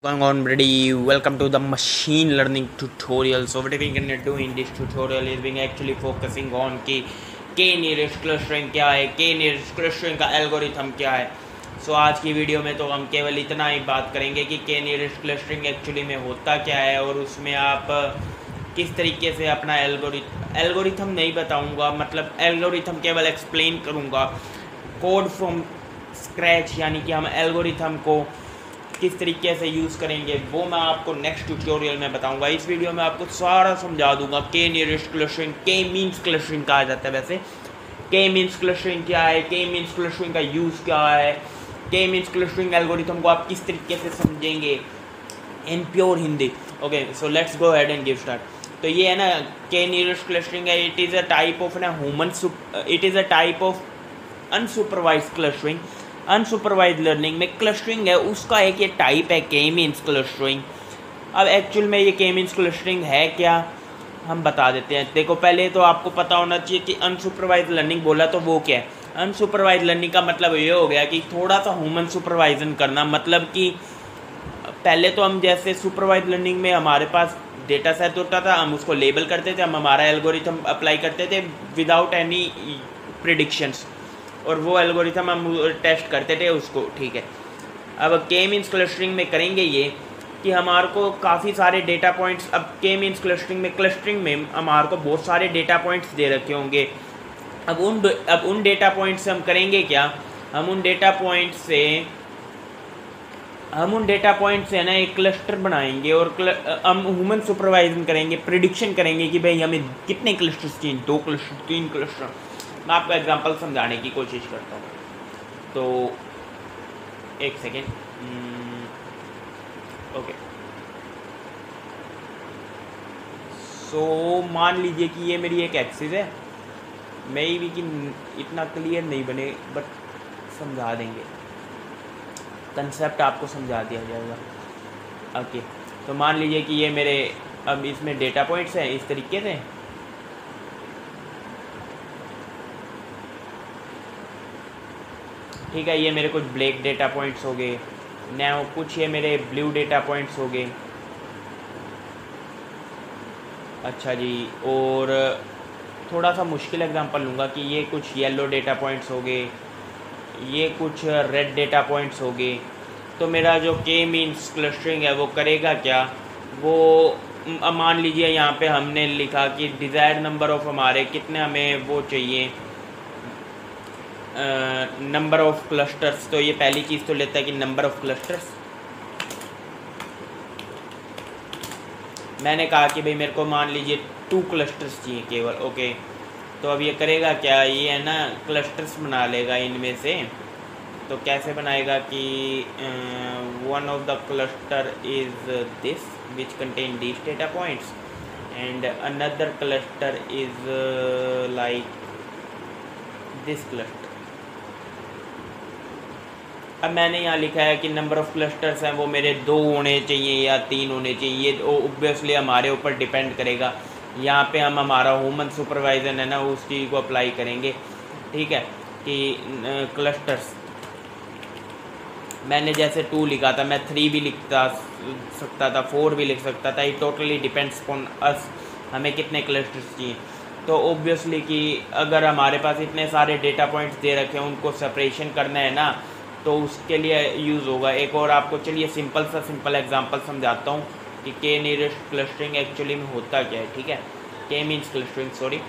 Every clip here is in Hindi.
Going on ready, welcome to the machine learning tutorial. So what we're gonna do in this tutorial is being actually focusing on कि k nearest clustering क्या है, k nearest clustering का एल्गोरिथम क्या है. सो आज की वीडियो में तो हम केवल इतना ही बात करेंगे कि k nearest clustering एक्चुअली में होता क्या है और उसमें आप किस तरीके से अपना एल्गोरिथम नहीं बताऊंगा, मतलब एल्गोरिथम केवल एक्सप्लेन करूंगा कोड फ्रॉम स्क्रैच, यानी कि हम एल्गोरिथम को किस तरीके से यूज़ करेंगे वो मैं आपको नेक्स्ट ट्यूटोरियल में बताऊंगा. इस वीडियो में आपको सारा समझा दूंगा. के नियरेस्ट क्लस्टरिंग, के मीन्स क्लस्टरिंग कहा जाता है. वैसे के मीन्स क्लस्टरिंग क्या है, के मीन्स क्लस्टरिंग का यूज़ क्या है, के मीन्स क्लस्टरिंग एल्गोरिथम को आप किस तरीके से समझेंगे in pure Hindi. Okay, so let's go ahead and give start. तो ये है ना के नियरेस्ट क्लस्टरिंग है. It is a type of ना it is a type of unsupervised clustering. Unsupervised learning में क्लस्टरिंग है उसका एक ये टाइप है के मीन्स क्लस्टरिंग. अब एक्चुअल में ये के मीन्स क्लस्टरिंग है क्या हम बता देते हैं. देखो, पहले तो आपको पता होना चाहिए कि अनसुपरवाइज लर्निंग बोला तो वो क्या है. अनसुपरवाइज लर्निंग का मतलब ये हो गया कि थोड़ा सा ह्यूमन सुपरवाइजन करना. मतलब कि पहले तो हम जैसे सुपरवाइज लर्निंग में हमारे पास डेटा सेट होता था, हम उसको लेबल करते थे, हम हमारा एल्गोरिथम अप्लाई करते थे विदाउट एनी प्रिडिक्शंस, और वो एल्गोरिथम हम टेस्ट करते थे उसको. ठीक है, अब के मीन्स क्लस्टरिंग में करेंगे ये कि हमारे को काफ़ी सारे डेटा पॉइंट्स. अब के मीन्स क्लस्टरिंग में हमारे को बहुत सारे डेटा पॉइंट्स दे रखे होंगे. अब उन डेटा पॉइंट्स से हम करेंगे क्या, हम उन डेटा पॉइंट से ना एक क्लस्टर बनाएंगे और हम ह्यूमन सुपरवाइजन करेंगे, प्रिडिक्शन करेंगे कि भाई हमें कितने क्लस्टर्स चाहिए, 2 क्लस्टर, 3 क्लस्टर. मैं आपको एग्जांपल समझाने की कोशिश करता हूँ. तो एक सेकेंड. ओके, सो मान लीजिए कि ये मेरी एक एक्सिस है. मे भी कि इतना क्लियर नहीं बने, बट समझा देंगे, कंसेप्ट आपको समझा दिया जाएगा. ओके, तो मान लीजिए कि ये मेरे, अब इसमें डेटा पॉइंट्स हैं इस तरीके से. ठीक है, ये मेरे कुछ ब्लैक डेटा पॉइंट्स हो गए. now कुछ ये मेरे ब्लू डेटा पॉइंट्स हो गए. अच्छा जी, और थोड़ा सा मुश्किल एग्जांपल लूँगा कि ये कुछ येलो डेटा पॉइंट्स हो गए, ये कुछ रेड डेटा पॉइंट्स हो गए. तो मेरा जो के मीन्स क्लस्टरिंग है वो करेगा क्या, वो मान लीजिए यहाँ पे हमने लिखा कि डिज़ायर्ड नंबर ऑफ हमारे कितने हमें वो चाहिए, नंबर ऑफ क्लस्टर्स. तो ये पहली चीज़ तो लेता है कि नंबर ऑफ क्लस्टर्स. मैंने कहा कि भाई मेरे को मान लीजिए 2 क्लस्टर्स चाहिए केवल. ओके, तो अब ये करेगा क्या, ये है ना क्लस्टर्स बना लेगा इनमें से. तो कैसे बनाएगा कि one of the cluster is this which contain this data points and another cluster is like this cluster. अब मैंने यहाँ लिखा है कि नंबर ऑफ़ क्लस्टर्स हैं वो मेरे 2 होने चाहिए या 3 होने चाहिए. ये ऑब्वियसली हमारे ऊपर डिपेंड करेगा. यहाँ पे हम हमारा ह्यूमन सुपरवाइजन है ना उस चीज़ को अप्लाई करेंगे. ठीक है, कि क्लस्टर्स मैंने जैसे 2 लिखा था, मैं 3 भी सकता था, 4 भी लिख सकता था. It totally depends upon us हमें कितने क्लस्टर्स चाहिए. तो ऑब्वियसली कि अगर हमारे पास इतने सारे डेटा पॉइंट्स दे रखे हैं, उनको सेपरेशन करना है ना, तो उसके लिए यूज़ होगा. एक और आपको चलिए सिंपल एग्जांपल समझाता हूँ कि के नियरेस्ट क्लस्टरिंग एक्चुअली में होता क्या है. ठीक है, K means clustering, sorry.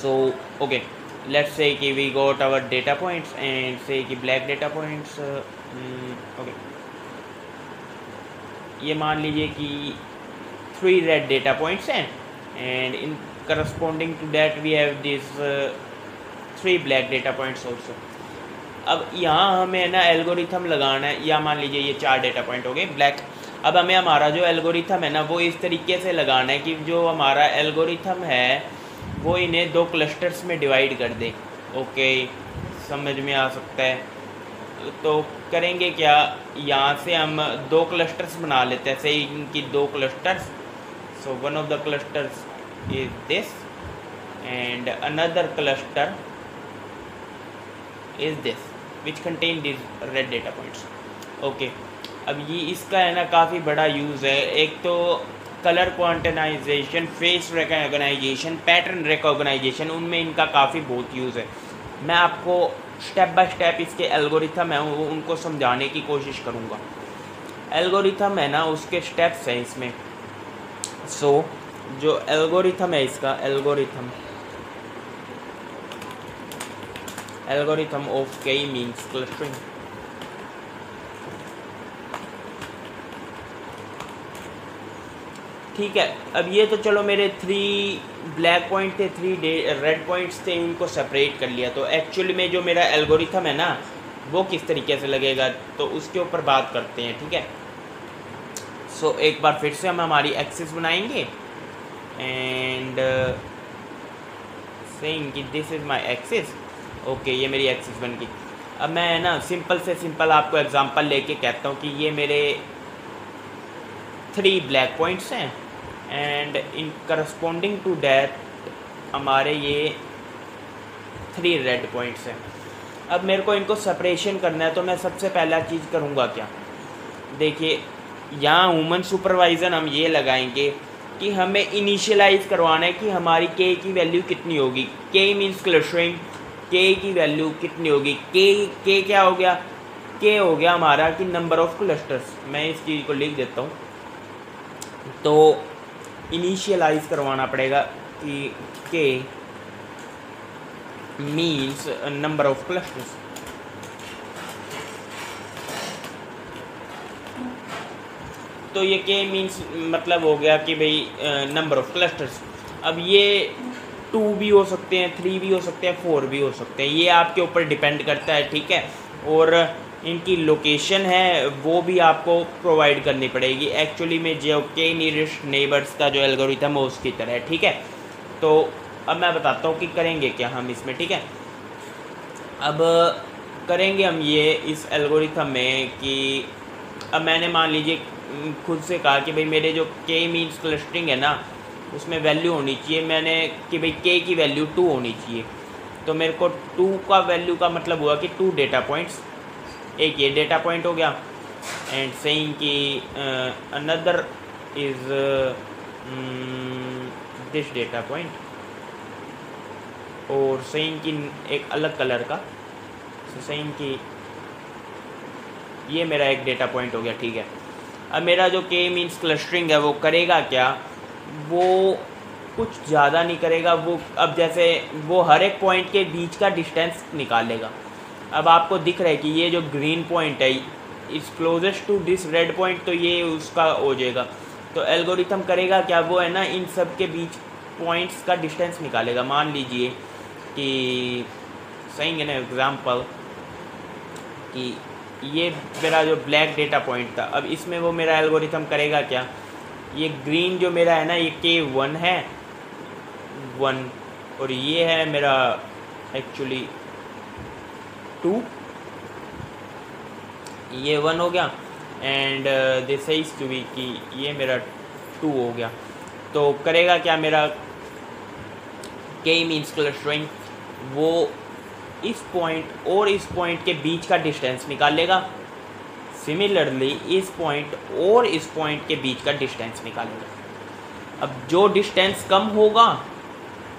So okay, let's say कि we got our data points and say कि ब्लैक डेटा पॉइंट्स. ओके, ये मान लीजिए कि 3 रेड डेटा पॉइंट्स हैं and in corresponding to that we have this 3 black data points also. अब यहाँ हमें ना एल्गोरिथम लगाना है. या मान लीजिए ये 4 डेटा पॉइंट हो गए ब्लैक. अब हमें हमारा जो एल्गोरिथम है ना वो इस तरीके से लगाना है कि जो हमारा एल्गोरिथम है वो इन्हें 2 क्लस्टर्स में डिवाइड कर दे. ओके, समझ में आ सकता है. तो करेंगे क्या, यहाँ से हम 2 क्लस्टर्स बना लेते हैं. से इनकी 2 clusters. So one of the clusters is this and another cluster is this which contain these red data points. Okay, अब ये इसका है ना काफ़ी बड़ा यूज़ है। एक तो colour quantization, face recognition, pattern recognition, उनमें इनका काफ़ी बहुत यूज़ है। मैं आपको स्टेप बाय स्टेप इसके एल्गोरिथम है उनको समझाने की कोशिश करूँगा। एल्गोरिथम है ना उसके स्टेप्स हैं इसमें। सो जो एल्गोरिथम है इसका, एल्गोरिथम ऑफ के मीन्स क्लस्टरिंग। ठीक है, अब ये तो चलो मेरे 3 ब्लैक पॉइंट थे, 3 रेड पॉइंट्स थे, इनको सेपरेट कर लिया। तो एक्चुअली में जो मेरा एल्गोरिथम है ना वो किस तरीके से लगेगा तो उसके ऊपर बात करते हैं। ठीक है, सो एक बार फिर से हम हमारी एक्सिस बनाएंगे एंड सेइंग कि this is my axis. Okay, ये मेरी एक्सिस बन गई। अब मैं ना सिंपल से सिंपल आपको एग्जांपल लेके कहता हूँ कि ये मेरे 3 ब्लैक पॉइंट्स हैं and in corresponding to that हमारे ये 3 रेड पॉइंट्स हैं। अब मेरे को इनको सेपरेशन करना है तो मैं सबसे पहला चीज़ करूँगा क्या, देखिए यहाँ ह्यूमन सुपरवाइज़र हम ये लगाएंगे कि हमें इनिशियलाइज करवाना है कि हमारी के की वैल्यू कितनी होगी। के मीन्स क्लस्टरिंग, के की वैल्यू कितनी होगी। के क्या हो गया, के हो गया हमारा कि नंबर ऑफ क्लस्टर्स। मैं इस चीज़ को लिख देता हूँ। तो इनिशियलाइज करवाना पड़ेगा कि के मीन्स नंबर ऑफ क्लस्टर्स। तो ये के मीन्स मतलब हो गया कि भाई नंबर ऑफ क्लस्टर्स। अब ये 2 भी हो सकते हैं, 3 भी हो सकते हैं, 4 भी हो सकते हैं, ये आपके ऊपर डिपेंड करता है। ठीक है, और इनकी लोकेशन है वो भी आपको प्रोवाइड करनी पड़ेगी। एक्चुअली में जो के नियरेस्ट नेबर्स का जो एल्गोरिथम है उसकी तरह है। ठीक है, तो अब मैं बताता हूँ कि करेंगे क्या हम इसमें। ठीक है, अब करेंगे हम ये इस एल्गोरिथम में कि अब मैंने मान लीजिए खुद से कहा कि भाई मेरे जो के मीन्स क्लस्टरिंग है ना उसमें वैल्यू होनी चाहिए, मैंने कि भाई के की वैल्यू 2 होनी चाहिए। तो मेरे को 2 का वैल्यू का मतलब हुआ कि 2 डेटा पॉइंट्स, एक ये डेटा पॉइंट हो गया एंड सेइंग कि another is this data point, और सेइंग कि एक अलग कलर का, सेइंग कि ये मेरा एक डेटा पॉइंट हो गया। ठीक है, अब मेरा जो के मीन्स क्लस्टरिंग है वो करेगा क्या, वो कुछ ज़्यादा नहीं करेगा। वो अब जैसे वो हर एक पॉइंट के बीच का डिस्टेंस निकालेगा। अब आपको दिख रहा है कि ये जो ग्रीन पॉइंट है is closest to this red point, तो ये उसका हो जाएगा। तो एल्गोरिथम करेगा क्या, वो है ना इन सब के बीच पॉइंट्स का डिस्टेंस निकालेगा। मान लीजिए कि सही है ना एग्जाम्पल कि ये मेरा जो ब्लैक डेटा पॉइंट था, अब इसमें वो मेरा एल्गोरिथम करेगा क्या, ये ग्रीन जो मेरा है ना ये K1 है 1, और ये है मेरा एक्चुअली 2, ये 1 हो गया and this is to be कि ये मेरा 2 हो गया। तो करेगा क्या मेरा के मीन्स क्लस्टरिंग, वो इस पॉइंट और इस पॉइंट के बीच का डिस्टेंस निकाल लेगा। सिमिलरली इस पॉइंट और इस पॉइंट के बीच का डिस्टेंस निकालेगा। अब जो डिस्टेंस कम होगा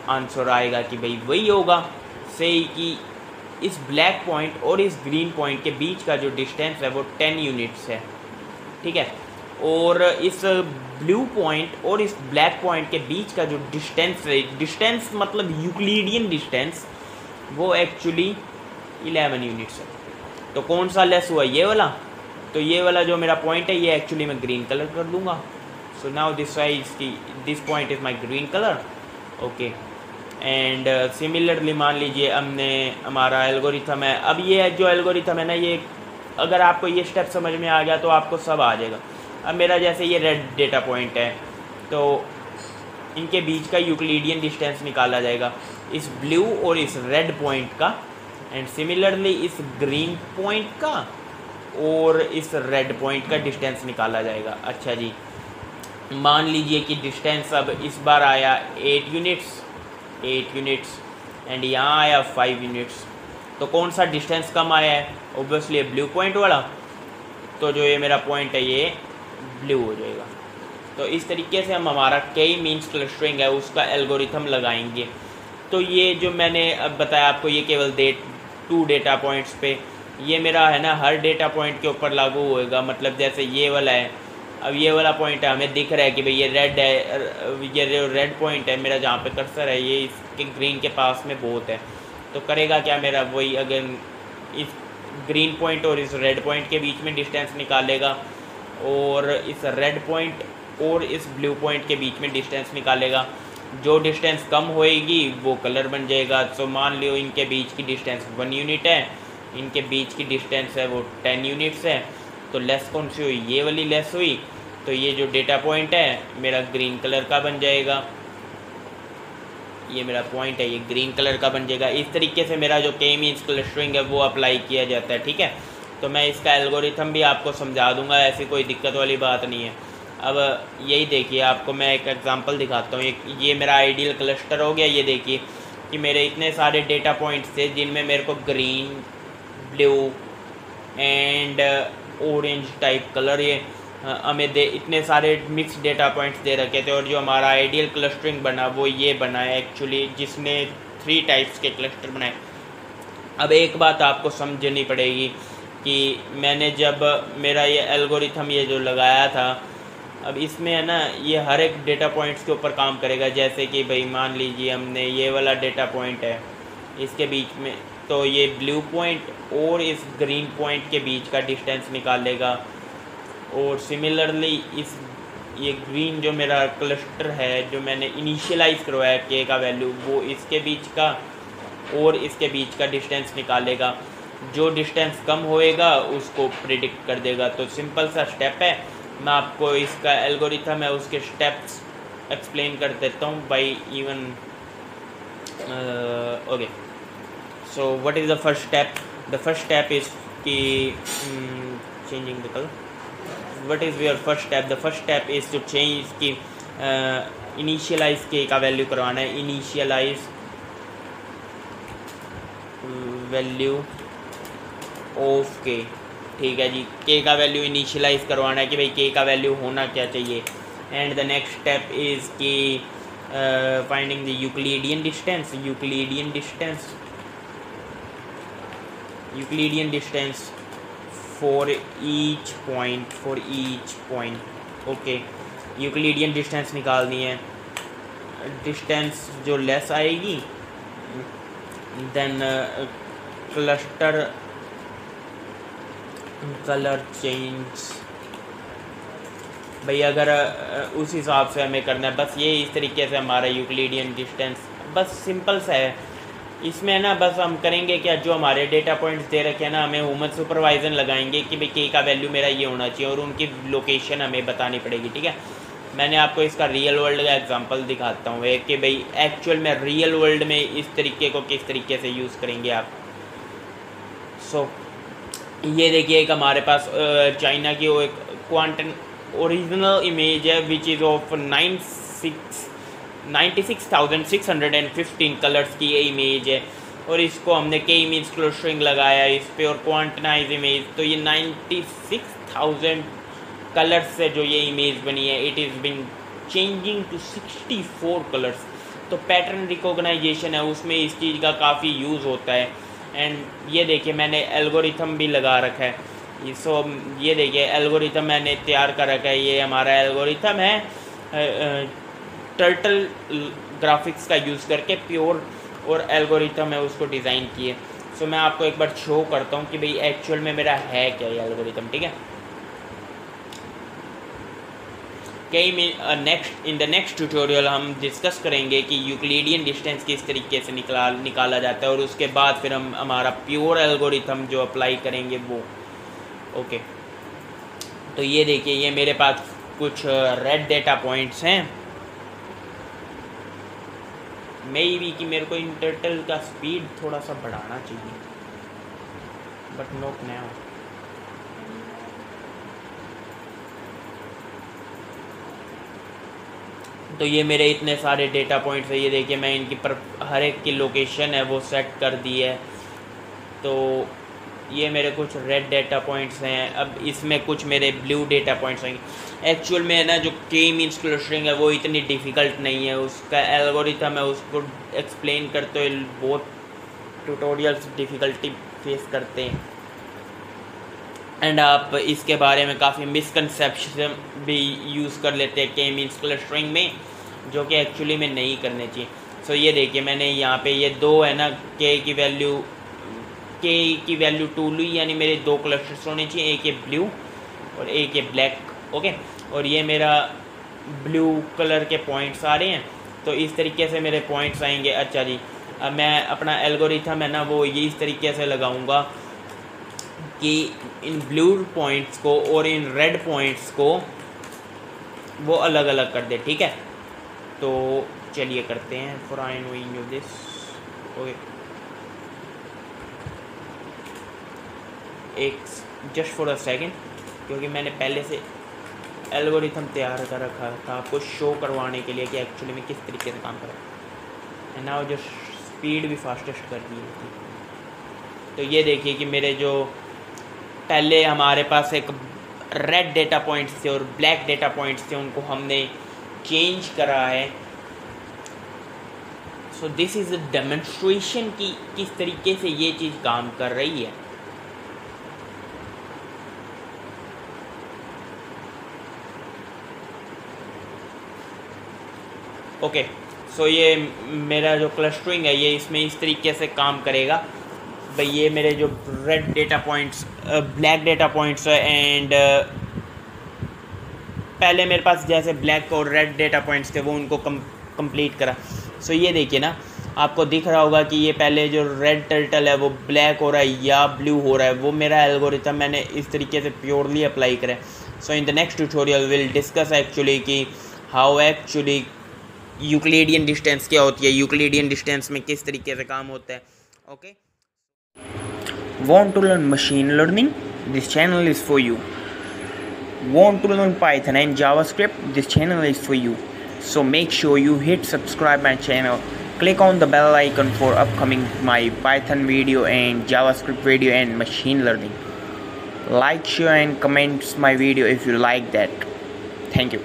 आंसर आएगा कि भाई वही होगा। से कि इस ब्लैक पॉइंट और इस ग्रीन पॉइंट के बीच का जो डिस्टेंस है वो 10 यूनिट्स है। ठीक है, और इस ब्लू पॉइंट और इस ब्लैक पॉइंट के बीच का जो डिस्टेंस है, डिस्टेंस मतलब यूक्लिडियन डिस्टेंस, वो एक्चुअली 11 यूनिट्स है। तो कौन सा लेस हुआ, ये वाला। तो ये वाला जो मेरा पॉइंट है ये एक्चुअली मैं ग्रीन कलर कर दूंगा। सो नाउ दिस साइज की this point is my green colour. Okay, and similarly मान लीजिए हमने हमारा एल्गोरिथम है। अब ये जो एल्गोरिथम है ना, ये अगर आपको ये स्टेप समझ में आ गया तो आपको सब आ जाएगा। अब मेरा जैसे ये रेड डेटा पॉइंट है तो इनके बीच का यूक्लिडियन डिस्टेंस निकाला जाएगा, इस ब्लू और इस रेड पॉइंट का, एंड सिमिलरली इस ग्रीन पॉइंट का और इस रेड पॉइंट का डिस्टेंस निकाला जाएगा। अच्छा जी, मान लीजिए कि डिस्टेंस अब इस बार आया 8 यूनिट्स एंड यहाँ आया 5 यूनिट्स। तो कौन सा डिस्टेंस कम आया है, ऑब्वियसली ब्लू पॉइंट वाला। तो जो ये मेरा पॉइंट है ये ब्लू हो जाएगा। तो इस तरीके से हम हमारा के मीन्स क्लस्टरिंग है उसका एल्गोरिथम लगाएंगे। तो ये जो मैंने अब बताया आपको ये केवल 2 डेटा पॉइंट्स पे, ये मेरा है ना हर डेटा पॉइंट के ऊपर लागू होएगा। मतलब जैसे ये वाला है, अब ये वाला पॉइंट है, हमें दिख रहा है कि भाई ये रेड है, ये जो रेड पॉइंट है मेरा जहाँ पे कर्सर है ये इसके ग्रीन के पास में बहुत है। तो करेगा क्या मेरा वही, अगर इस ग्रीन पॉइंट और इस रेड पॉइंट के बीच में डिस्टेंस निकालेगा और इस रेड पॉइंट और इस ब्लू पॉइंट के बीच में डिस्टेंस निकालेगा। जो डिस्टेंस कम होएगी वो कलर बन जाएगा। तो मान लो इनके बीच की डिस्टेंस 1 यूनिट है, इनके बीच की डिस्टेंस है वो 10 यूनिट्स है। तो लेस कौन सी हुई, ये वाली लेस हुई। तो ये जो डेटा पॉइंट है मेरा ग्रीन कलर का बन जाएगा, ये मेरा पॉइंट है ये ग्रीन कलर का बन जाएगा। इस तरीके से मेरा जो के मीन्स क्लस्टरिंग है वो अप्लाई किया जाता है, ठीक है। तो मैं इसका एल्गोरिथम भी आपको समझा दूंगा, ऐसी कोई दिक्कत वाली बात नहीं है। अब यही देखिए, आपको मैं एक एग्जांपल दिखाता हूँ। ये मेरा आइडियल क्लस्टर हो गया। ये देखिए कि मेरे इतने सारे डेटा पॉइंट्स थे जिनमें मेरे को green, blue and orange type colour ये हमें इतने सारे मिक्स डेटा पॉइंट्स दे रखे थे। और जो हमारा आइडियल क्लस्टरिंग बना वो ये बना है एक्चुअली, जिसने 3 टाइप्स के क्लस्टर बनाए। अब एक बात आपको समझनी पड़ेगी कि मैंने जब मेरा ये एल्गोरिथम ये जो लगाया था, अब इसमें है ना ये हर एक डेटा पॉइंट्स के ऊपर काम करेगा। जैसे कि भाई मान लीजिए हमने ये वाला डेटा पॉइंट है, इसके बीच में तो ये ब्लू पॉइंट और इस ग्रीन पॉइंट के बीच का डिस्टेंस निकालेगा। और सिमिलरली इस ये ग्रीन जो मेरा क्लस्टर है जो मैंने इनिशियलाइज करवाया के का वैल्यू, वो इसके बीच का और इसके बीच का डिस्टेंस निकालेगा। जो डिस्टेंस कम होएगा उसको प्रिडिक्ट कर देगा। तो सिंपल सा स्टेप है, मैं आपको इसका एल्गोरिथम है उसके स्टेप्स एक्सप्लेन कर देता हूँ by even. Okay, so what is the first step? The first step is कि changing the colour. What is your first step? The first step is to change की इनिशियलाइज के का वैल्यू करवाना है। इनिशियलाइज वैल्यू ऑफ के, ठीक है जी। के का वैल्यू इनिशियलाइज करवाना है कि भाई के का वैल्यू होना क्या चाहिए। And the next step is कि finding the Euclidean distance. Euclidean distance for each point. Okay, Euclidean distance निकालनी है। डिस्टेंस जो लेस आएगी देन क्लस्टर कलर चेंज। भाई अगर उस हिसाब से हमें करना है, बस ये इस तरीके से हमारा यूक्लिडियन डिस्टेंस बस सिंपल सा है। इसमें ना बस हम करेंगे क्या, जो हमारे डेटा पॉइंट्स दे रखे हैं ना, हमें ह्यूमन सुपरवाइजन लगाएंगे कि भाई के का वैल्यू मेरा ये होना चाहिए और उनकी लोकेशन हमें बतानी पड़ेगी, ठीक है। मैंने आपको इसका रियल वर्ल्ड का एग्जांपल दिखाता हूँ कि भाई एक्चुअल में रियल वर्ल्ड में इस तरीके को किस तरीके से यूज़ करेंगे आप। सो ये देखिए एक हमारे पास चाइना की वो एक क्वांटम ओरिजिनल इमेज है विच इज़ ऑफ 96,615 कलर्स की ये इमेज है। और इसको हमने के मीन्स क्लस्टरिंग लगाया इस पे और क्वांटनाइज इमेज। तो ये 96,000 कलर्स से जो ये इमेज बनी है, it is been changing to 64 colours. तो पैटर्न रिकॉग्नाइजेशन है उसमें इस चीज़ का काफ़ी यूज़ होता है। एंड ये देखिए मैंने एल्गोरिथम भी लगा रखा है। ये देखिए एल्गोरिथम मैंने तैयार कर रखा है। ये हमारा एल्गोरिथम है टर्टल ग्राफिक्स का यूज़ करके प्योर और एल्गोरिथम है उसको डिज़ाइन किए। सो मैं आपको एक बार शो करता हूँ कि भाई एक्चुअल में मेरा है क्या ये एल्गोरिथम, ठीक है। इन द नेक्स्ट ट्यूटोरियल हम डिस्कस करेंगे कि यूक्लिडियन डिस्टेंस किस तरीके से निकाला जाता है और उसके बाद फिर हम हमारा प्योर एल्गोरिथम जो अप्लाई करेंगे वो। ओके, तो ये देखिए ये मेरे पास कुछ रेड डेटा पॉइंट्स हैं। मे भी कि मेरे को इन टर्टल का स्पीड थोड़ा सा बढ़ाना चाहिए, बट नॉट नाउ। तो ये मेरे इतने सारे डेटा पॉइंट्स है। ये देखिए मैं इनकी हर एक की लोकेशन है वो सेट कर दी है। तो ये मेरे कुछ रेड डेटा पॉइंट्स हैं। अब इसमें कुछ मेरे ब्लू डेटा पॉइंट्स आएंगे। एक्चुअल में ना जो के मींस क्लस्टरिंग है वो इतनी डिफ़िकल्ट नहीं है, उसका एल्गोरिथम है, उसको एक्सप्लेन करते हुए बहुत ट्यूटोरियल्स डिफ़िकल्टी फेस करते हैं। एंड आप इसके बारे में काफ़ी मिसकंसेप्शन भी यूज़ कर लेते हैं के मींस क्लस्टरिंग में, जो कि एक्चुअली में नहीं करने चाहिए। सो ये देखिए मैंने यहाँ पे ये दो है ना के की वैल्यू 2 ली, यानी मेरे दो क्लस्टर्स होने चाहिए, एक ये ब्लू और एक ये ब्लैक। ओके, और ये मेरा ब्लू कलर के पॉइंट्स आ रहे हैं, तो इस तरीके से मेरे पॉइंट्स आएंगे। अच्छा जी, अब मैं अपना एल्गोरिथम है ना वो ये इस तरीके से लगाऊंगा कि इन ब्लू पॉइंट्स को और इन रेड पॉइंट्स को वो अलग अलग कर दे। ठीक है, तो चलिए करते हैं for I knowing of this. Okay, एक जस्ट फॉर अ सेकेंड, क्योंकि मैंने पहले से एल्गोरिथम तैयार कर रखा था आपको शो करवाने के लिए कि एक्चुअली में किस तरीके से काम कर रहा है। एंड नाउ जस्ट स्पीड भी फास्टेस्ट कर दी थी। तो ये देखिए कि मेरे जो पहले हमारे पास एक रेड डेटा पॉइंट्स थे और ब्लैक डेटा पॉइंट्स थे, उनको हमने चेंज करा है। So this is a demonstration कि किस तरीके से ये चीज़ काम कर रही है। ओके, सो ये मेरा जो क्लस्टरिंग है ये इसमें इस तरीके से काम करेगा। भाई ये मेरे जो red data points black data points है, एंड पहले मेरे पास जैसे ब्लैक और रेड डेटा पॉइंट्स थे वो उनको कंप्लीट करा। सो ये देखिए ना, आपको दिख रहा होगा कि ये पहले जो रेड टर्टल है वो ब्लैक हो रहा है या ब्लू हो रहा है, वो मेरा एल्गोरिथम मैंने इस तरीके से प्योरली अप्लाई करा है। So in the next tutorial will discuss actually कि हाउ एक्चुअली यूक्लिडियन डिस्टेंस क्या होती है, यूक्लिडियन डिस्टेंस में किस तरीके से काम होता है। Okay, Want to learn machine learning? This channel is for you. Want to learn Python and JavaScript? This channel is for you. So make sure you hit subscribe my channel. Click on the bell icon for upcoming my Python video and JavaScript video and machine learning. Like, share and comment my video if you like that. Thank you.